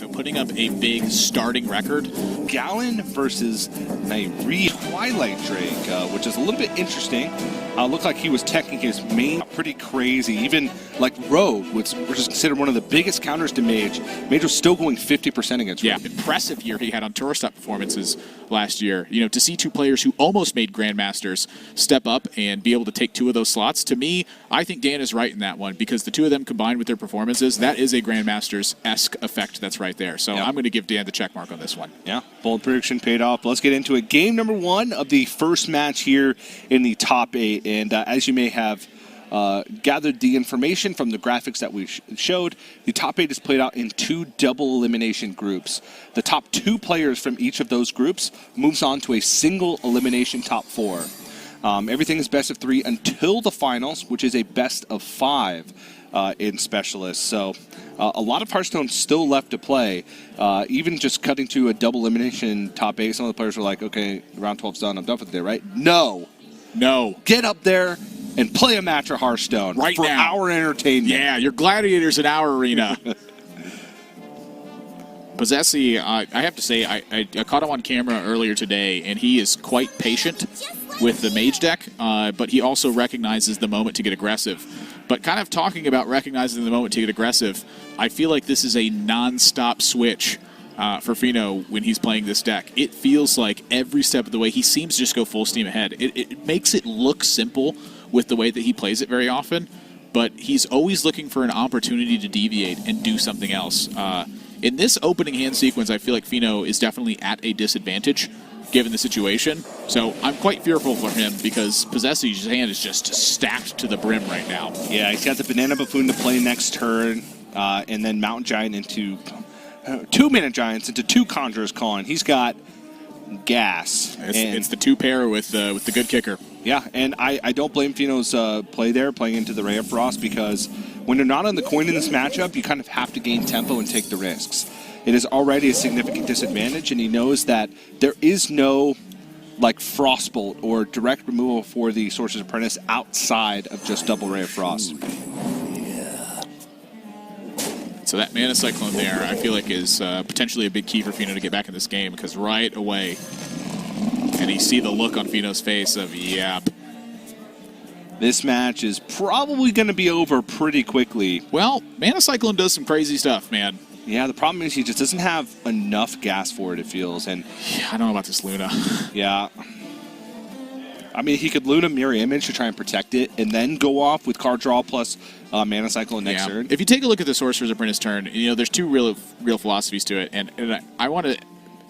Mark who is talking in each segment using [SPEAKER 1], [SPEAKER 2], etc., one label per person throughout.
[SPEAKER 1] So putting up a big starting record.
[SPEAKER 2] Gallon versus Nairi Twilight Drake, which is a little bit interesting. Looked like he was teching his main pretty crazy. Even like Rogue, which is considered one of the biggest counters to Mage. Mage was still going 50% against Rogue.
[SPEAKER 1] Yeah, impressive year he had on tour stop performances last year. You know, to see two players who almost made Grandmasters step up and be able to take two of those slots, to me, I think Dan is right in that one, because the two of them combined with their performances, that is a Grandmasters-esque effect that's right there. So I'm going to give Dan the check mark on this one.
[SPEAKER 2] Yeah, bold prediction paid off. Let's get into it. Game number one of the first match here in the top 8. And as you may have gathered the information from the graphics that we showed, the top 8 is played out in 2 double elimination groups. The top 2 players from each of those groups moves on to a single elimination top 4. Everything is best of 3 until the finals, which is a best of 5 in Specialists. So a lot of Hearthstone still left to play. Even just cutting to a double elimination top 8, some of the players were like, okay, round 12's done, I'm done for the day, right? No. Get up there and play a match of Hearthstone
[SPEAKER 1] right
[SPEAKER 2] for
[SPEAKER 1] now.
[SPEAKER 2] our entertainment.
[SPEAKER 1] Yeah, your gladiators in our arena. Posesi, I have to say, I caught him on camera earlier today, and he is quite patient with the Mage deck, but he also recognizes the moment to get aggressive. But kind of talking about recognizing the moment to get aggressive, I feel like this is a non-stop switch for Fino when he's playing this deck. It feels like every step of the way he seems to just go full steam ahead. It makes it look simple with the way that he plays it very often, but he's always looking for an opportunity to deviate and do something else. In this opening hand sequence, I feel like Fino is definitely at a disadvantage given the situation. So I'm quite fearful for him because Posesi's hand is just stacked to the brim right now.
[SPEAKER 2] Yeah, he's got the Banana Buffoon to play next turn, and then Mountain Giant into 2 Mana Giants into 2 Conjurers Calling. He's got gas.
[SPEAKER 1] It's the 2 pair with the good kicker.
[SPEAKER 2] Yeah, and I don't blame Fino's play there, playing into the Ray of Frost, because when you're not on the coin in this matchup, you kind of have to gain tempo and take the risks. It is already a significant disadvantage, and he knows that there is no like Frostbolt or direct removal for the Sorcerer's Apprentice outside of just double Ray of Frost.
[SPEAKER 1] So that Mana Cyclone there, I feel like, is potentially a big key for Fino to get back in this game, because right away, and you see the look on Fino's face of, yep.
[SPEAKER 2] This match is probably going to be over pretty quickly.
[SPEAKER 1] Well, Mana Cyclone does some crazy stuff, man.
[SPEAKER 2] Yeah, the problem is he just doesn't have enough gas for it feels. And
[SPEAKER 1] yeah, I don't know about this Luna.
[SPEAKER 2] Yeah. I mean, he could Luna Mirror Image to try and protect it, and then go off with card draw plus Mana Cycle next turn.
[SPEAKER 1] If you take a look at the Sorcerer's Apprentice turn, you know, there's 2 real philosophies to it, and I want to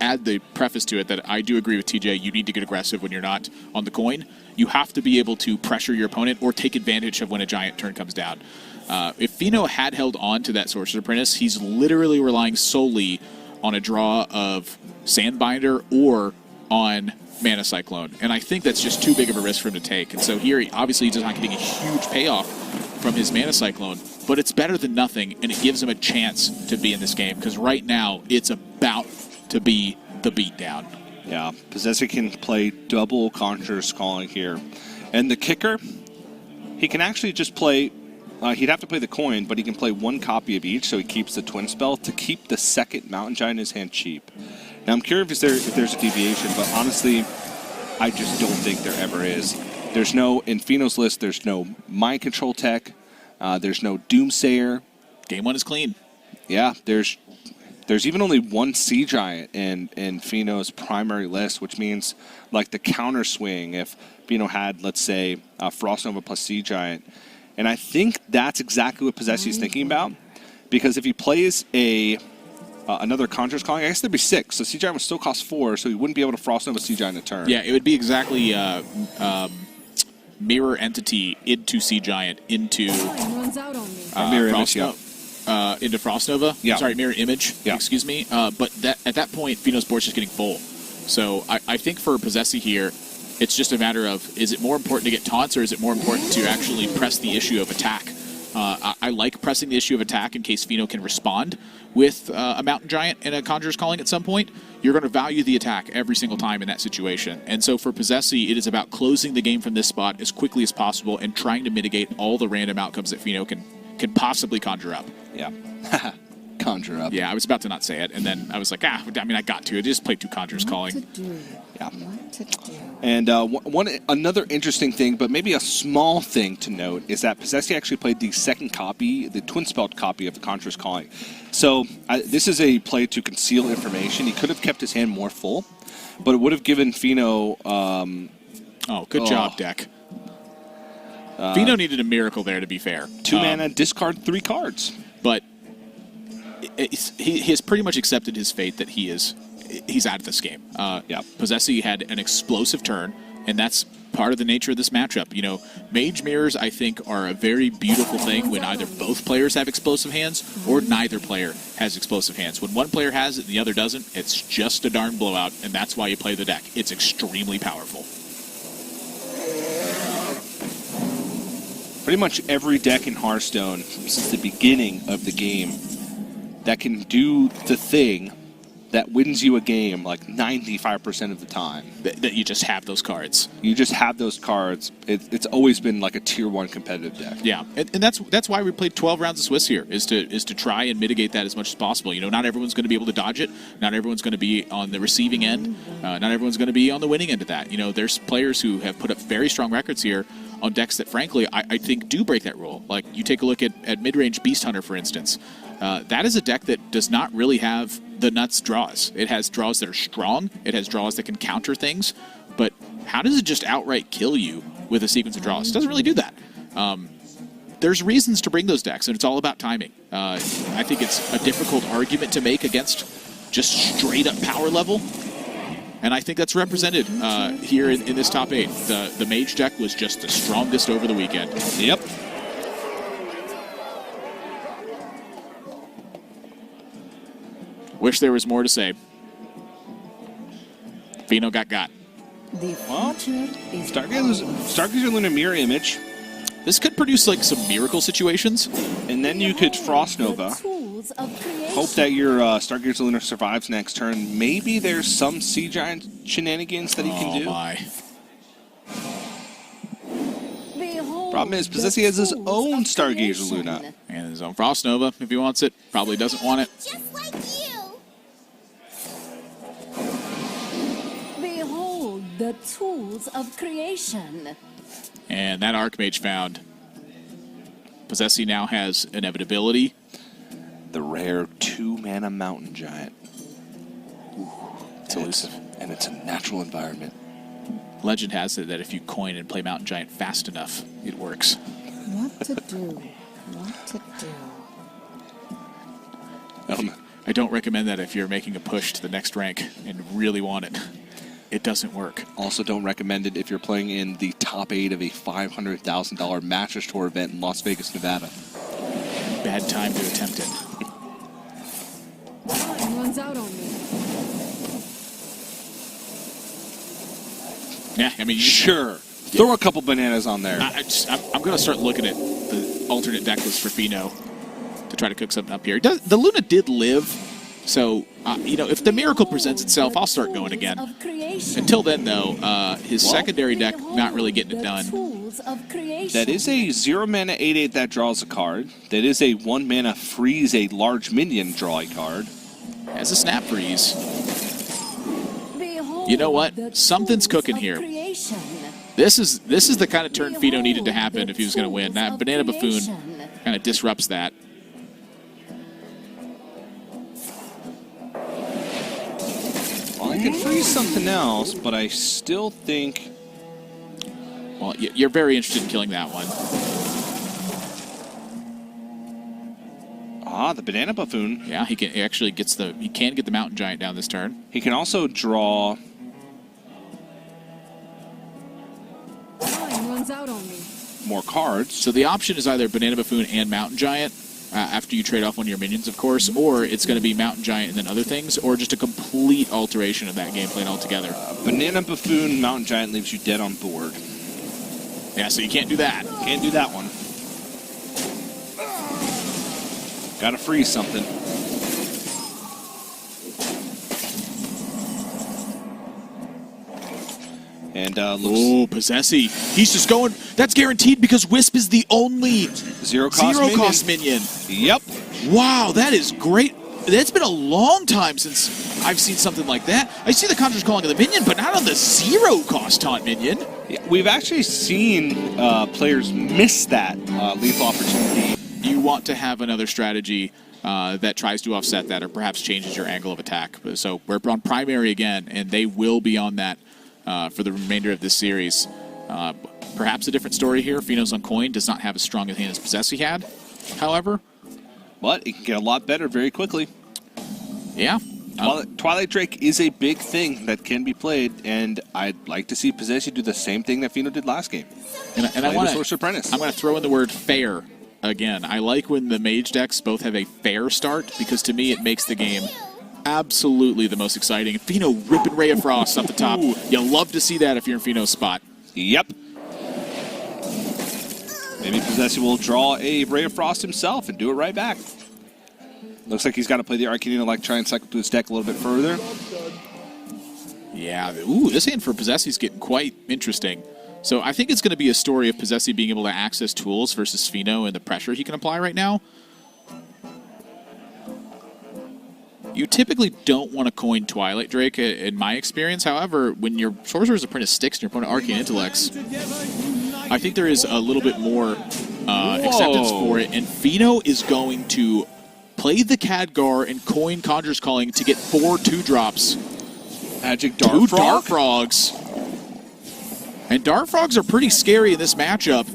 [SPEAKER 1] add the preface to it that I do agree with TJ. You need to get aggressive when you're not on the coin. You have to be able to pressure your opponent or take advantage of when a giant turn comes down. If Fino had held on to that Sorcerer's Apprentice, he's literally relying solely on a draw of Sandbinder or on Mana Cyclone. And I think that's just too big of a risk for him to take. And so here, obviously, he's not getting a huge payoff from his Mana Cyclone, but it's better than nothing, and it gives him a chance to be in this game, because right now, it's about to be the beatdown.
[SPEAKER 2] Yeah, Posesi can play double Conjurer's Calling here. And the kicker, he can actually just play, he'd have to play the coin, but he can play 1 copy of each, so he keeps the Twin Spell to keep the second Mountain Giant in his hand cheap. Now, I'm curious if there's a deviation, but honestly, I just don't think there ever is. There's no, in Fino's list, there's no Mind Control tech, there's no Doomsayer.
[SPEAKER 1] Game 1 is clean.
[SPEAKER 2] Yeah, there's even only 1 Sea Giant in Fino's primary list, which means like the counter swing if Fino had, let's say, Frost Nova plus Sea Giant. And I think that's exactly what Posesi's thinking about, because if he plays another Conjurer's Calling, I guess there'd be 6, so Sea Giant would still cost 4, so he wouldn't be able to Frost Nova Sea Giant in a turn.
[SPEAKER 1] Yeah, it would be exactly Mirror Entity into Sea Giant into
[SPEAKER 2] Mirror Image,
[SPEAKER 1] into Frost Nova.
[SPEAKER 2] Yeah.
[SPEAKER 1] Sorry, Mirror Image.
[SPEAKER 2] Yeah.
[SPEAKER 1] Excuse me. But at that point, Fino's board's just getting full. So I think for Posesi here, it's just a matter of, is it more important to get taunts, or is it more important to actually press the issue of attack? I like pressing the issue of attack in case Fino can respond with a Mountain Giant and a Conjurer's Calling at some point. You're going to value the attack every single time in that situation. And so for Posesi, it is about closing the game from this spot as quickly as possible and trying to mitigate all the random outcomes that Fino can possibly conjure up.
[SPEAKER 2] Yeah. conjure up.
[SPEAKER 1] Yeah, I was about to not say it, and then I was like, I got to. I just played 2 conjures calling.
[SPEAKER 2] Yeah. And another interesting thing, but maybe a small thing to note, is that Posesi actually played the second copy, the twin-spelled copy of the Conjurer's Calling. So this is a play to conceal information. He could have kept his hand more full, but it would have given Fino...
[SPEAKER 1] good job, deck. Fino needed a miracle there, to be fair.
[SPEAKER 2] 2 mana, discard 3 cards.
[SPEAKER 1] But he has pretty much accepted his fate that he's out of this game. Posesi had an explosive turn, and that's part of the nature of this matchup. You know, Mage Mirrors, I think, are a very beautiful thing when either both players have explosive hands or neither player has explosive hands. When one player has it and the other doesn't, it's just a darn blowout, and that's why you play the deck. It's extremely powerful.
[SPEAKER 2] Pretty much every deck in Hearthstone since the beginning of the game that can do the thing that wins you a game like 95% of the time.
[SPEAKER 1] That you just have those cards.
[SPEAKER 2] You just have those cards. It's always been like a tier 1 competitive deck.
[SPEAKER 1] Yeah, and that's why we played 12 rounds of Swiss here, is to try and mitigate that as much as possible. You know, not everyone's going to be able to dodge it. Not everyone's going to be on the receiving end. Not everyone's going to be on the winning end of that. You know, there's players who have put up very strong records here on decks that, frankly, I think do break that rule. Like, you take a look at mid-range Beast Hunter, for instance. That is a deck that does not really have the nuts draws. It has draws that are strong. It has draws that can counter things. But how does it just outright kill you with a sequence of draws? It doesn't really do that. There's reasons to bring those decks, and it's all about timing. I think it's a difficult argument to make against just straight-up power level. And I think that's represented here in this top 8. The Mage deck was just the strongest over the weekend.
[SPEAKER 2] Yep.
[SPEAKER 1] Wish there was more to say. Fino got.
[SPEAKER 2] Well, Stargazer Lunar Mirror Image.
[SPEAKER 1] This could produce like some miracle situations.
[SPEAKER 2] And then you could Frost Nova. Hope that your Stargazer Lunar survives next turn. Maybe there's some Sea Giant shenanigans that he can do.
[SPEAKER 1] Oh my.
[SPEAKER 2] Problem is, Posesi has his own Stargazer Luna.
[SPEAKER 1] And his own Frost Nova, if he wants it. Probably doesn't want it.
[SPEAKER 3] Just like you. Behold the tools of creation.
[SPEAKER 1] And that Archmage found. Posesi now has Inevitability.
[SPEAKER 2] The rare 2-mana Mountain Giant.
[SPEAKER 1] Ooh, it's elusive.
[SPEAKER 2] And it's a natural environment.
[SPEAKER 1] Legend has it that if you coin and play Mountain Giant fast enough, it works.
[SPEAKER 3] What to do? What to do?
[SPEAKER 1] I don't recommend that if you're making a push to the next rank and really want it. It doesn't work.
[SPEAKER 2] Also don't recommend it if you're playing in the top 8 of a $500,000 Mattress Tour event in Las Vegas, Nevada.
[SPEAKER 1] Bad time to attempt it.
[SPEAKER 3] Time runs out on me.
[SPEAKER 1] Yeah, I mean...
[SPEAKER 2] Sure. Throw a couple bananas on there.
[SPEAKER 1] I'm going to start looking at the alternate deck list for Fino to try to cook something up here. The Luna did live, so, you know, if the miracle presents itself, I'll start going again. Until then, though, his secondary deck, not really getting it done.
[SPEAKER 2] That is a 0-mana 8/8 that draws a card. That is a 1-mana freeze a large minion draw a card.
[SPEAKER 1] Has a snap freeze. You know what? Something's cooking here. This is the kind of turn Fino needed to happen if he was going to win. That Banana Buffoon kind of disrupts that.
[SPEAKER 2] Well, I could freeze something else, but I still think...
[SPEAKER 1] Well, you're very interested in killing that one.
[SPEAKER 2] Ah, the Banana Buffoon.
[SPEAKER 1] Yeah, he can get the Mountain Giant down this turn.
[SPEAKER 2] He can also draw...
[SPEAKER 3] Time runs out on me.
[SPEAKER 2] more cards.
[SPEAKER 1] So the option is either Banana Buffoon and Mountain Giant, after you trade off one of your minions, of course, or it's going to be Mountain Giant and then other things, or just a complete alteration of that game plan altogether.
[SPEAKER 2] Banana Buffoon, Mountain Giant leaves you dead on board.
[SPEAKER 1] Yeah, so you can't do that.
[SPEAKER 2] Can't do that one. Gotta freeze something. And looks...
[SPEAKER 1] Oh, Posesi. He's just going... That's guaranteed because Wisp is the only
[SPEAKER 2] zero cost
[SPEAKER 1] cost minion.
[SPEAKER 2] Yep.
[SPEAKER 1] Wow, that is great. That's been a long time since I've seen something like that. I see the Conjurer's Calling of the minion, but not on the 0-cost taunt minion.
[SPEAKER 2] We've actually seen players miss that lethal opportunity.
[SPEAKER 1] You want to have another strategy that tries to offset that or perhaps changes your angle of attack. So we're on primary again, and they will be on that for the remainder of this series. Perhaps a different story here. Feno's on coin does not have as strong a hand as Posesi had, however.
[SPEAKER 2] But it can get a lot better very quickly.
[SPEAKER 1] Yeah.
[SPEAKER 2] Twilight Drake is a big thing that can be played, and I'd like to see Posesi do the same thing that Feno did last game.
[SPEAKER 1] And I want to
[SPEAKER 2] Sorcerer Apprentice.
[SPEAKER 1] I'm going to throw in the word fair again. I like when the mage decks both have a fair start, because to me it makes the game absolutely the most exciting. Feno ripping Ray of Frost off the top. You'll love to see that if you're in Feno's spot.
[SPEAKER 2] Yep. Maybe Posesi will draw a Ray of Frost himself and do it right back. Looks like he's got to play the Arcane Intellect, try and cycle through his deck a little bit further.
[SPEAKER 1] Yeah. Ooh, this hand for Posesi is getting quite interesting. So I think it's going to be a story of Posesi being able to access tools versus Feno and the pressure he can apply right now. You typically don't want to coin Twilight Drake, in my experience. However, when your Sorcerer's Apprentice sticks and your opponent Arcane Intellects, I think there is a little bit more acceptance for it. And Feno is going to play the Khadgar and coin Conjurer's Calling to get 4 2-drops.
[SPEAKER 2] Magic
[SPEAKER 1] 2 Dart Frogs. And Dart Frogs are pretty scary in this matchup.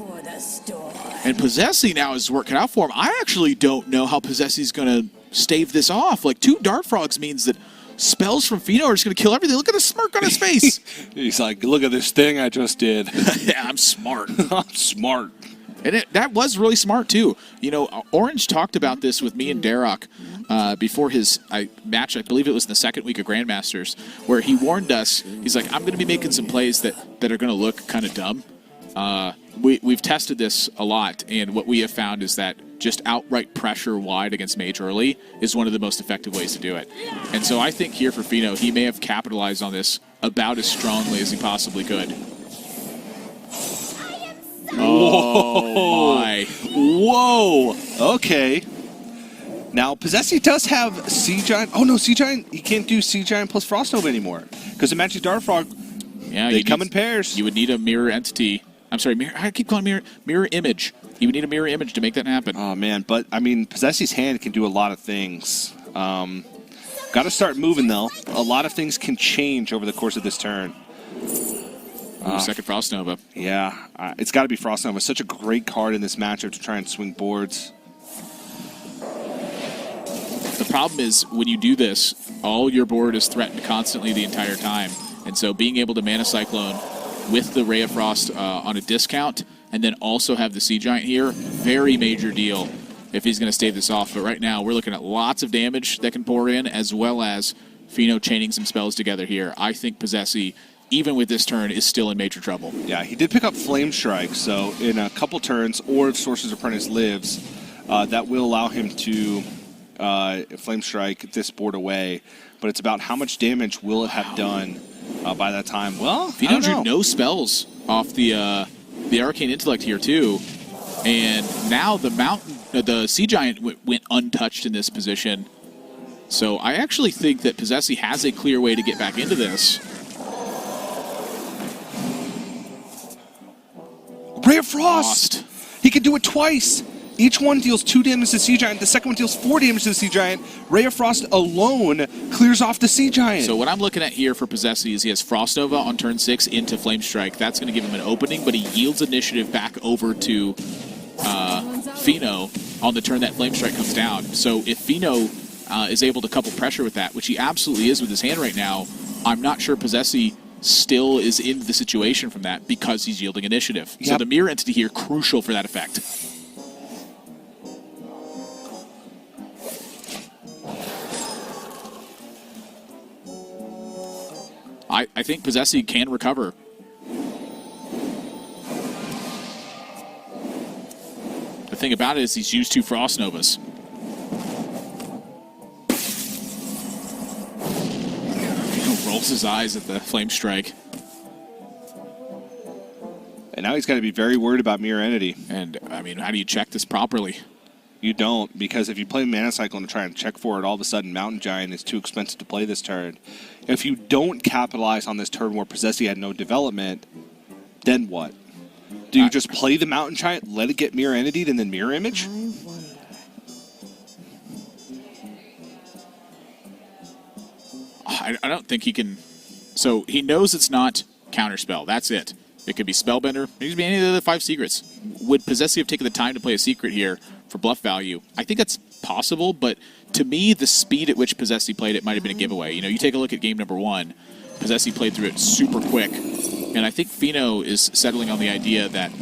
[SPEAKER 1] And Posesi now is working out for him. I actually don't know how Posesi's going to stave this off. Like, 2 Dart Frogs means that spells from Feno are just going to kill everything. Look at the smirk on his face.
[SPEAKER 2] He's like, look at this thing I just did.
[SPEAKER 1] Yeah, I'm smart.
[SPEAKER 2] I'm smart.
[SPEAKER 1] And that was really smart, too. You know, Orange talked about this with me and Darroch before his match. I believe it was in the second week of Grandmasters, where he warned us. He's like, I'm going to be making some plays that are going to look kind of dumb. We've tested this a lot, and what we have found is that just outright pressure wide against Mage early is one of the most effective ways to do it. And so I think here for Feno, he may have capitalized on this about as strongly as he possibly could. Oh, my.
[SPEAKER 2] Whoa. Okay. Now, Posesi does have Sea Giant. Oh, no, Sea Giant. He can't do Sea Giant plus Frost Nova anymore. Because the Magic Dart Frog, they come in pairs.
[SPEAKER 1] You would need a mirror entity. I'm sorry, I keep calling mirror image. You would need a mirror image to make that happen.
[SPEAKER 2] Oh, man. But, I mean, Posesi's hand can do a lot of things. Got to start moving, though. A lot of things can change over the course of this turn.
[SPEAKER 1] Second Frost Nova.
[SPEAKER 2] Yeah, it's got to be Frost Nova. Such a great card in this matchup to try and swing boards.
[SPEAKER 1] The problem is when you do this, all your board is threatened constantly the entire time. And so being able to Mana Cyclone with the Ray of Frost on a discount and then also have the Sea Giant here, very major deal if he's going to stave this off. But right now we're looking at lots of damage that can pour in, as well as Feno chaining some spells together here. I think Posesi, even with this turn, is still in major trouble.
[SPEAKER 2] Yeah, he did pick up Flame Strike, so in a couple turns, or if Sorcerer's Apprentice lives, that will allow him to Flame Strike this board away. But it's about how much damage will it have done by that time. Well,
[SPEAKER 1] Feno drew no spells off the Arcane Intellect here, too. And now the Sea Giant went untouched in this position. So I actually think that Posesi has a clear way to get back into this.
[SPEAKER 2] Ray of Frost! He can do it twice. Each one deals 2 damage to the Sea Giant. The second one deals 4 damage to the Sea Giant. Ray of Frost alone clears off the Sea Giant.
[SPEAKER 1] So what I'm looking at here for Posesi is he has Frost Nova on turn 6 into Flame Strike. That's going to give him an opening, but he yields initiative back over to Feno on the turn that Flame Strike comes down. So if Feno is able to couple pressure with that, which he absolutely is with his hand right now, I'm not sure Posesi still is in the situation from that because he's yielding initiative. Yep. So the mirror entity here, crucial for that effect. I think Posesi can recover. The thing about it is he's used 2 Frost Novas. He rolls his eyes at the Flame Strike.
[SPEAKER 2] And now he's got to be very worried about Mirror Entity.
[SPEAKER 1] And, I mean, how do you check this properly?
[SPEAKER 2] You don't, because if you play Mana Cyclone to try and check for it, all of a sudden Mountain Giant is too expensive to play this turn. If you don't capitalize on this turn where Posesi had no development, then what? Do you just play the Mountain Giant, let it get Mirror Entity'd, and then Mirror Image?
[SPEAKER 3] I wonder.
[SPEAKER 1] I don't think he can. So he knows it's not Counterspell. That's it. It could be Spellbender. It could be any of the other 5 secrets. Would Posesi have taken the time to play a secret here for bluff value? I think that's possible, but to me, the speed at which Posesi played it might have been a giveaway. You know, you take a look at game number 1. Posesi played through it super quick, and I think Fino is settling on the idea that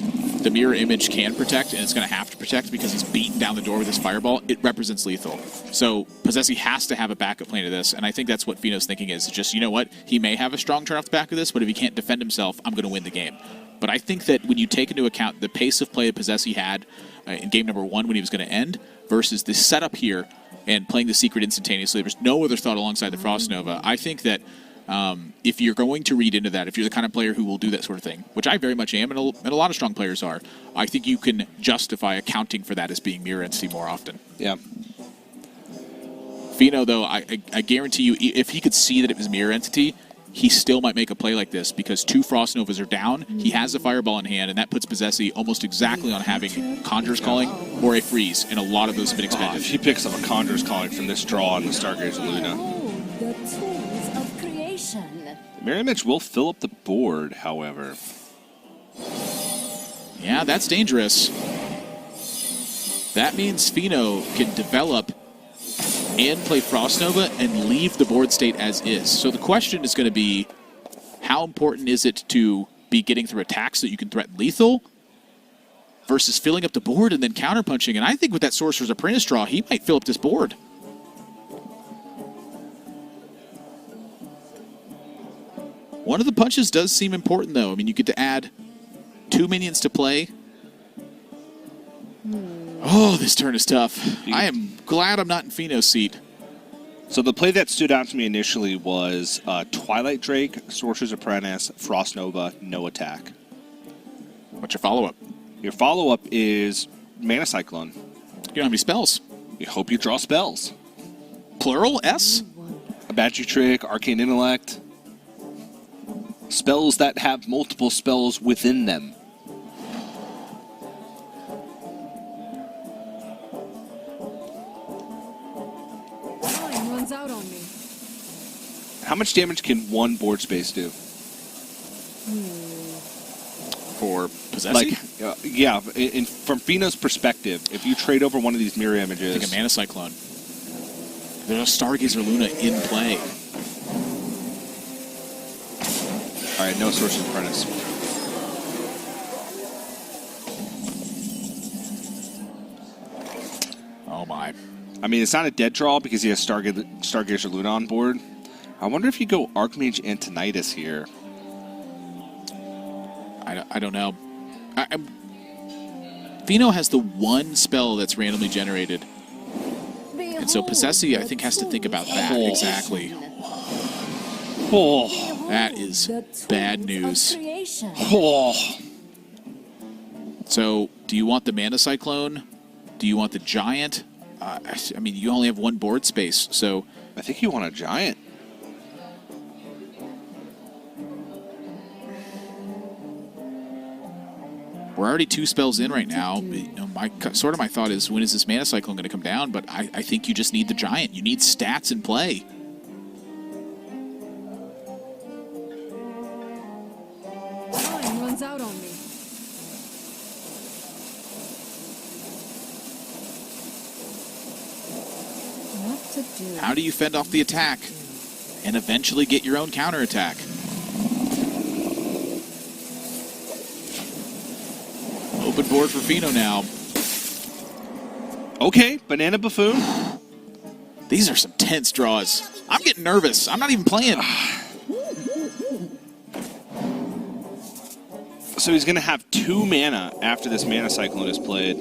[SPEAKER 1] the mirror image can protect, and it's going to have to protect because he's beaten down the door with his fireball. It represents lethal. So Posesi has to have a backup plan to this, and I think that's what Fino's thinking is just, you know what, he may have a strong turn off the back of this, but if he can't defend himself, I'm going to win the game. But I think that when you take into account the pace of play that Posesi had in game number 1 when he was going to end versus the setup here and playing the secret instantaneously, there's no other thought alongside the Frost Nova. I think that if you're going to read into that, if you're the kind of player who will do that sort of thing, which I very much am, and a lot of strong players are, I think you can justify accounting for that as being mirror entity more often.
[SPEAKER 2] Yeah.
[SPEAKER 1] Fino, though, I guarantee you, if he could see that it was mirror entity, he still might make a play like this because 2 Frost Novas are down. He has a fireball in hand, and that puts Posesi almost exactly on having Conjure's Calling or a freeze, and a lot of those have been expended.
[SPEAKER 2] If he picks up a Conjure's Calling from this draw on the Stargazer Luna.
[SPEAKER 4] Behold the tools of creation.
[SPEAKER 2] Mirror Image will fill up the board, however.
[SPEAKER 1] Yeah, that's dangerous. That means Fino can develop and play Frost Nova and leave the board state as is. So the question is going to be, how important is it to be getting through attacks so that you can threaten lethal versus filling up the board and then counterpunching? And I think with that Sorcerer's Apprentice draw, he might fill up this board. One of the punches does seem important, though. I mean, you get to add 2 minions to play. Oh, this turn is tough. I am glad I'm not in Fino's seat.
[SPEAKER 2] So the play that stood out to me initially was Twilight Drake, Sorcerer's Apprentice, Frost Nova, no attack.
[SPEAKER 1] What's your follow-up?
[SPEAKER 2] Your follow-up is Mana Cyclone.
[SPEAKER 1] You don't have any spells.
[SPEAKER 2] You hope you draw spells.
[SPEAKER 1] Plural, S?
[SPEAKER 2] A Magic Trick, Arcane Intellect. Spells that have multiple spells within them.
[SPEAKER 3] Time runs out on me.
[SPEAKER 2] How much damage can one board space do?
[SPEAKER 1] For Posesi?
[SPEAKER 2] Yeah, from Fino's perspective, if you trade over one of these mirror
[SPEAKER 1] I
[SPEAKER 2] images...
[SPEAKER 1] think a Mana Cyclone. There's a Stargazer Luna in play.
[SPEAKER 2] All right, no Sorcerer's Apprentice.
[SPEAKER 1] Oh, my.
[SPEAKER 2] I mean, it's not a dead draw because he has Stargazer Luna on board. I wonder if you go Archmage Antonidas here.
[SPEAKER 1] I don't know. Fino has the one spell that's randomly generated. And so Posesi, I think, has to think about that.
[SPEAKER 2] Oh.
[SPEAKER 1] Exactly.
[SPEAKER 2] Oh,
[SPEAKER 1] That is bad news.
[SPEAKER 2] oh.
[SPEAKER 1] So, do you want the Mana Cyclone? Do you want the Giant? I mean, you only have one board space, so...
[SPEAKER 2] I think you want a Giant.
[SPEAKER 1] We're already 2 spells in right now. You know, my thought is, when is this Mana Cyclone going to come down? But I think you just need the Giant. You need stats in play.
[SPEAKER 3] Time runs out on me. What to do?
[SPEAKER 1] How do you fend off the attack and eventually get your own counterattack? Open board for Fino now.
[SPEAKER 2] Okay, Banana Buffoon.
[SPEAKER 1] These are some tense draws. I'm getting nervous. I'm not even playing.
[SPEAKER 2] So he's going to have 2 mana after this Mana Cyclone is played.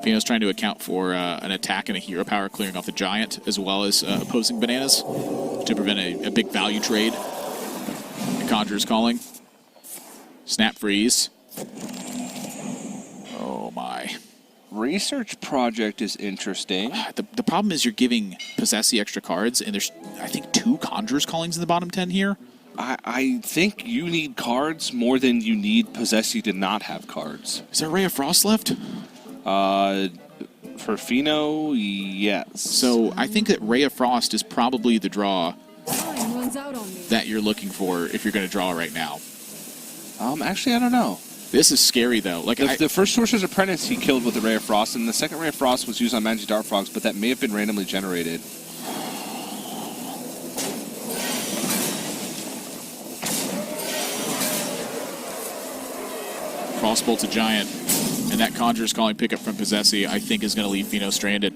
[SPEAKER 1] Fino's trying to account for an attack and a hero power clearing off the Giant, as well as opposing bananas to prevent a big value trade. The Conjurer's Calling. Snap Freeze. Oh, my.
[SPEAKER 2] Research project is interesting.
[SPEAKER 1] The problem is you're giving Posesi extra cards, and there's, I think, 2 Conjurer's Callings in the bottom 10 here.
[SPEAKER 2] I think you need cards more than you need Posesi to not have cards.
[SPEAKER 1] Is there Ray of Frost left?
[SPEAKER 2] For Fino, yes.
[SPEAKER 1] So I think that Ray of Frost is probably the draw
[SPEAKER 3] Fine one's out on me.
[SPEAKER 1] that you're looking for if you're going to draw right now.
[SPEAKER 2] Actually, I don't know.
[SPEAKER 1] This is scary, though. Like
[SPEAKER 2] The first Sorcerer's Apprentice he killed with the Ray of Frost, and the second Ray of Frost was used on Magic Dart Frogs, but that may have been randomly generated.
[SPEAKER 1] Crossbolt's a giant, and that Conjurer's Calling pickup from Posesi, I think, is going to leave Fino stranded.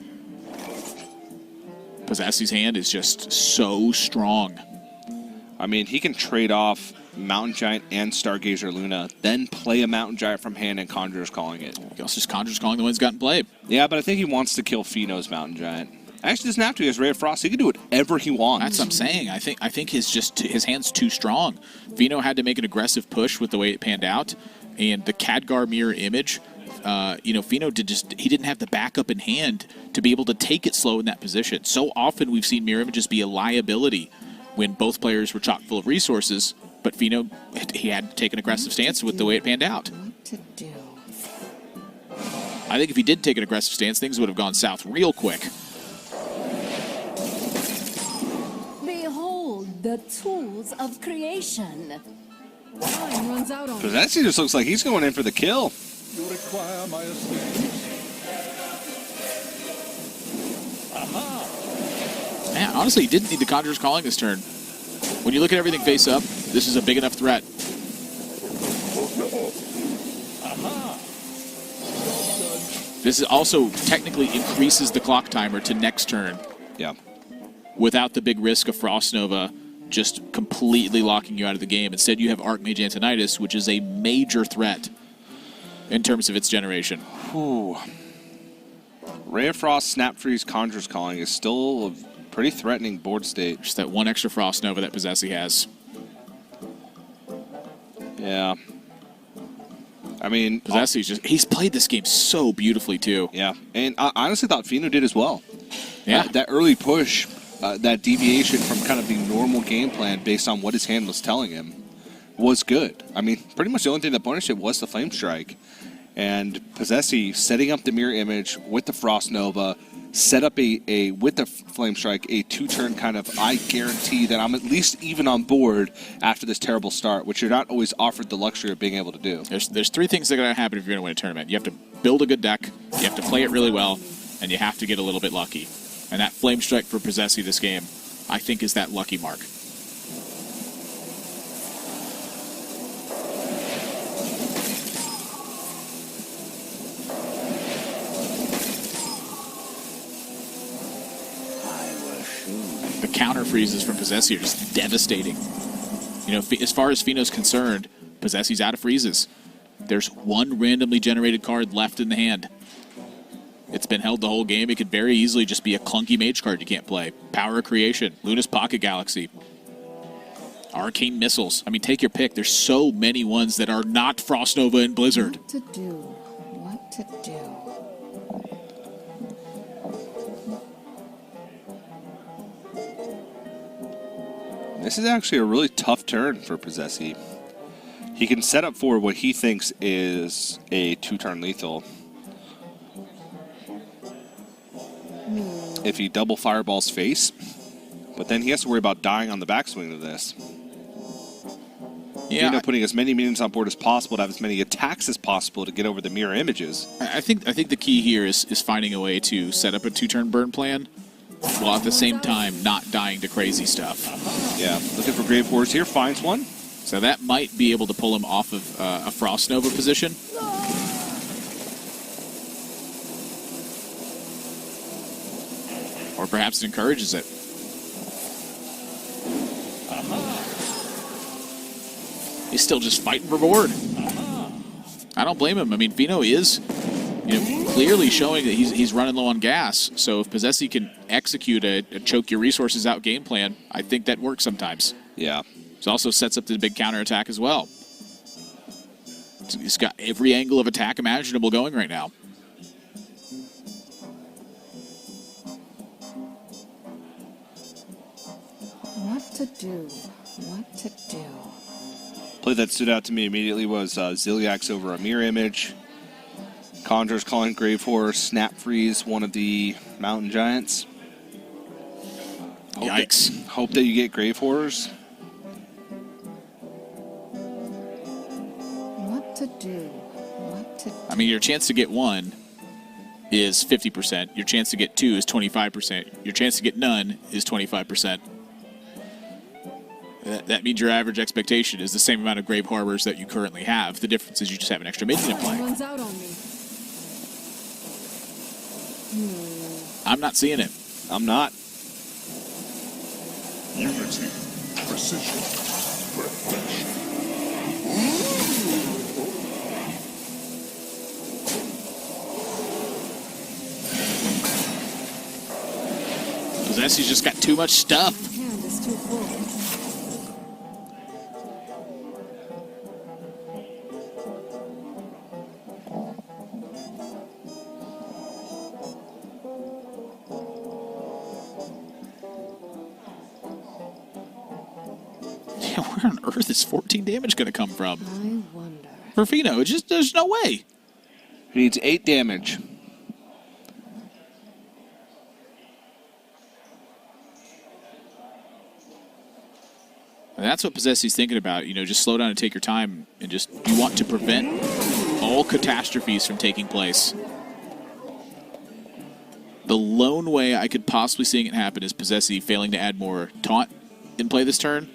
[SPEAKER 1] Posesi's hand is just so strong.
[SPEAKER 2] I mean, he can trade off Mountain Giant and Stargazer Luna, then play a Mountain Giant from hand and Conjurer's Calling it.
[SPEAKER 1] He also just Conjurer's Calling the one he's got in play.
[SPEAKER 2] Yeah, but I think he wants to kill Fino's Mountain Giant. Actually, doesn't have to. He has Ray of Frost. He can do whatever he wants.
[SPEAKER 1] That's what I'm saying. I think his hand's too strong. Fino had to make an aggressive push with the way it panned out, and the Khadgar mirror image. Fino didn't have the backup in hand to be able to take it slow in that position. So often we've seen mirror images be a liability when both players were chock full of resources, but Fino, he had to take an aggressive stance with the way it panned out.
[SPEAKER 4] What to do?
[SPEAKER 1] I think if he did take an aggressive stance, things would have gone south real quick.
[SPEAKER 4] Behold the tools of creation.
[SPEAKER 3] Fine one's out on me.
[SPEAKER 2] Posesi just looks like he's going in for the kill.
[SPEAKER 5] You require my assistance.
[SPEAKER 1] Man, honestly, he didn't need the Conjurer's Calling this turn. When you look at everything face up, this is a big enough threat. This is also technically increases the clock timer to next turn
[SPEAKER 2] Yeah.
[SPEAKER 1] without the big risk of Frost Nova just completely locking you out of the game. Instead, you have Archmage Antonidas, which is a major threat in terms of its generation.
[SPEAKER 2] Ooh. Ray of Frost, Snap Freeze, Conjurer's Calling is still a pretty threatening board state.
[SPEAKER 1] Just that one extra Frost Nova that Posesi has.
[SPEAKER 2] Yeah. I mean,
[SPEAKER 1] He's played this game so beautifully, too.
[SPEAKER 2] yeah. And I honestly thought Fino did as well.
[SPEAKER 1] Yeah.
[SPEAKER 2] That early push, that deviation from kind of the normal game plan based on what his hand was telling him was good. I mean, pretty much the only thing that punished it was the Flame Strike. And Posesi setting up the mirror image with the Frost Nova, set up with the Flame Strike, a 2-turn kind of, I guarantee that I'm at least even on board after this terrible start, which you're not always offered the luxury of being able to do.
[SPEAKER 1] There's 3 things that are going to happen if you're going to win a tournament. You have to build a good deck, you have to play it really well, and you have to get a little bit lucky. And that Flame Strike for Posesi this game, I think, is that lucky mark. The counter freezes from Posesi are just devastating. As far as Fino's concerned, Posesi's out of freezes. There's 1 randomly generated card left in the hand. It's been held the whole game. It could very easily just be a clunky mage card you can't play. Power of Creation, Luna's Pocket Galaxy, Arcane Missiles. I mean, take your pick. There's so many ones that are not Frost Nova and Blizzard.
[SPEAKER 4] What to do? What to do?
[SPEAKER 2] This is actually a really tough turn for Posesi. He can set up for what he thinks is a 2-turn lethal. If he double fireballs face, but then he has to worry about dying on the backswing of this.
[SPEAKER 1] Yeah,
[SPEAKER 2] Putting as many minions on board as possible to have as many attacks as possible to get over the mirror images.
[SPEAKER 1] I think the key here is finding a way to set up a 2-turn burn plan while at the same time not dying to crazy stuff.
[SPEAKER 2] Yeah, looking for Grave Wars here, finds one.
[SPEAKER 1] So that might be able to pull him off of a Frost Nova position. Or perhaps it encourages it. He's still just fighting for board. I don't blame him. I mean, Fino is clearly showing that he's running low on gas. So if Posesi can execute a choke your resources out game plan, I think that works sometimes.
[SPEAKER 2] Yeah.
[SPEAKER 1] It also sets up the big counterattack as well. He's got every angle of attack imaginable going right now.
[SPEAKER 4] What to do? What to do?
[SPEAKER 2] Play that stood out to me immediately was Ziliax over a mirror image. Conjur's calling Grave Horror, Snap Freeze, one of the mountain giants.
[SPEAKER 1] Yikes.
[SPEAKER 2] Hope that you get Grave Horrors.
[SPEAKER 4] What to do? What to do?
[SPEAKER 1] I mean, your chance to get 1 is 50%. Your chance to get 2 is 25%. Your chance to get none is 25%. That means your average expectation is the same amount of Grave Harbors that you currently have. The difference is you just have an extra minion in play.
[SPEAKER 3] Runs out on me.
[SPEAKER 1] I'm not seeing it.
[SPEAKER 2] I'm not.
[SPEAKER 5] Unity, precision, perfection.
[SPEAKER 1] Posesi's just got too much stuff.
[SPEAKER 3] My hand is too full.
[SPEAKER 1] Yeah, where on earth is 14 damage going to come from?
[SPEAKER 4] I wonder.
[SPEAKER 1] For Fino, there's no way.
[SPEAKER 2] He needs 8 damage.
[SPEAKER 1] And that's what Posesi's thinking about. You know, just slow down and take your time, and just you want to prevent all catastrophes from taking place. The lone way I could possibly see it happen is Posesi failing to add more taunt in play this turn,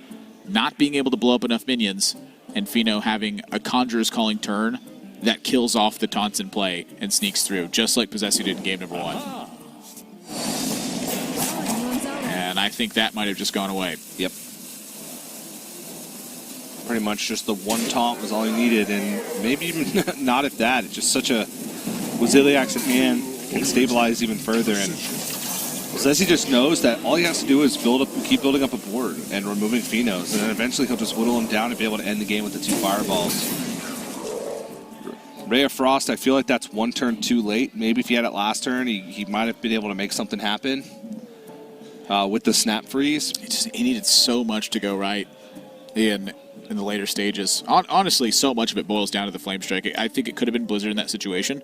[SPEAKER 1] not being able to blow up enough minions, and Fino having a Conjurer's Calling turn that kills off the taunts in play and sneaks through, just like Posesi did in game number 1. And I think that might have just gone away.
[SPEAKER 2] Yep. Pretty much just the one taunt was all he needed, and maybe even not if that. It's just such a... With Ziliax in hand, can stabilize even further, and Posesi just knows that all he has to do is keep building up a board and removing Finos, and then eventually he'll just whittle him down and be able to end the game with the 2 fireballs. Ray of Frost, I feel like that's 1 turn too late. Maybe if he had it last turn, he might have been able to make something happen with the Snap Freeze.
[SPEAKER 1] He needed so much to go right in the later stages. Honestly, so much of it boils down to the Flame Strike. I think it could have been Blizzard in that situation,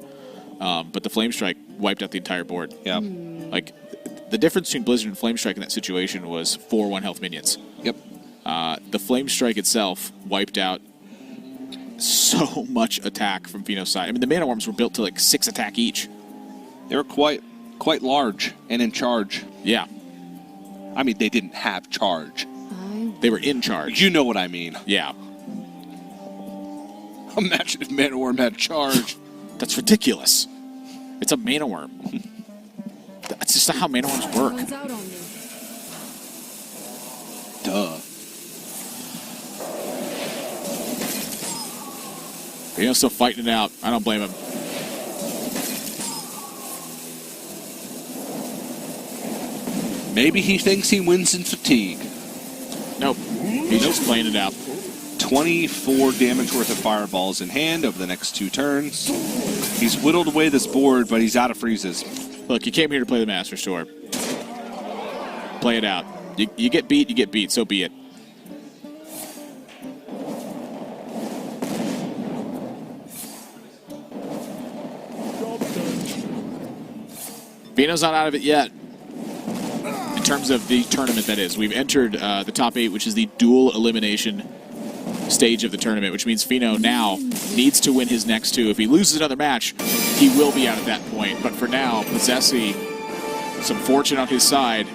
[SPEAKER 1] but the Flame Strike wiped out the entire board.
[SPEAKER 2] Yeah.
[SPEAKER 1] Like, the difference between Blizzard and Flame Strike in that situation was 4 1-health minions.
[SPEAKER 2] Yep.
[SPEAKER 1] The Flame Strike itself wiped out so much attack from Fino's side. I mean, the Mana Worms were built to like 6 attack each.
[SPEAKER 2] They were quite large and in charge.
[SPEAKER 1] Yeah.
[SPEAKER 2] I mean, they didn't have charge.
[SPEAKER 1] They were in charge.
[SPEAKER 2] You know what I mean.
[SPEAKER 1] Yeah.
[SPEAKER 2] Imagine if Mana Worm had charge.
[SPEAKER 1] That's ridiculous. It's a Mana Worm. That's just not how Mana Worms work.
[SPEAKER 3] Runs out on me.
[SPEAKER 2] Duh.
[SPEAKER 1] Fino's still fighting it out. I don't blame him.
[SPEAKER 2] Maybe he thinks he wins in fatigue.
[SPEAKER 1] Nope. He's just playing it out.
[SPEAKER 2] 24 damage worth of fireballs in hand over the next 2 turns. He's whittled away this board, but he's out of freezes.
[SPEAKER 1] Look, you came here to play the Master's Tour. Play it out. You get beat, you get beat. So be it. Fino's not out of it yet. In terms of the tournament, that is. We've entered the top 8, which is the dual elimination stage of the tournament, which means Fino now needs to win his next 2. If he loses another match, he will be out at that point. But for now, Posesi, some fortune on his side,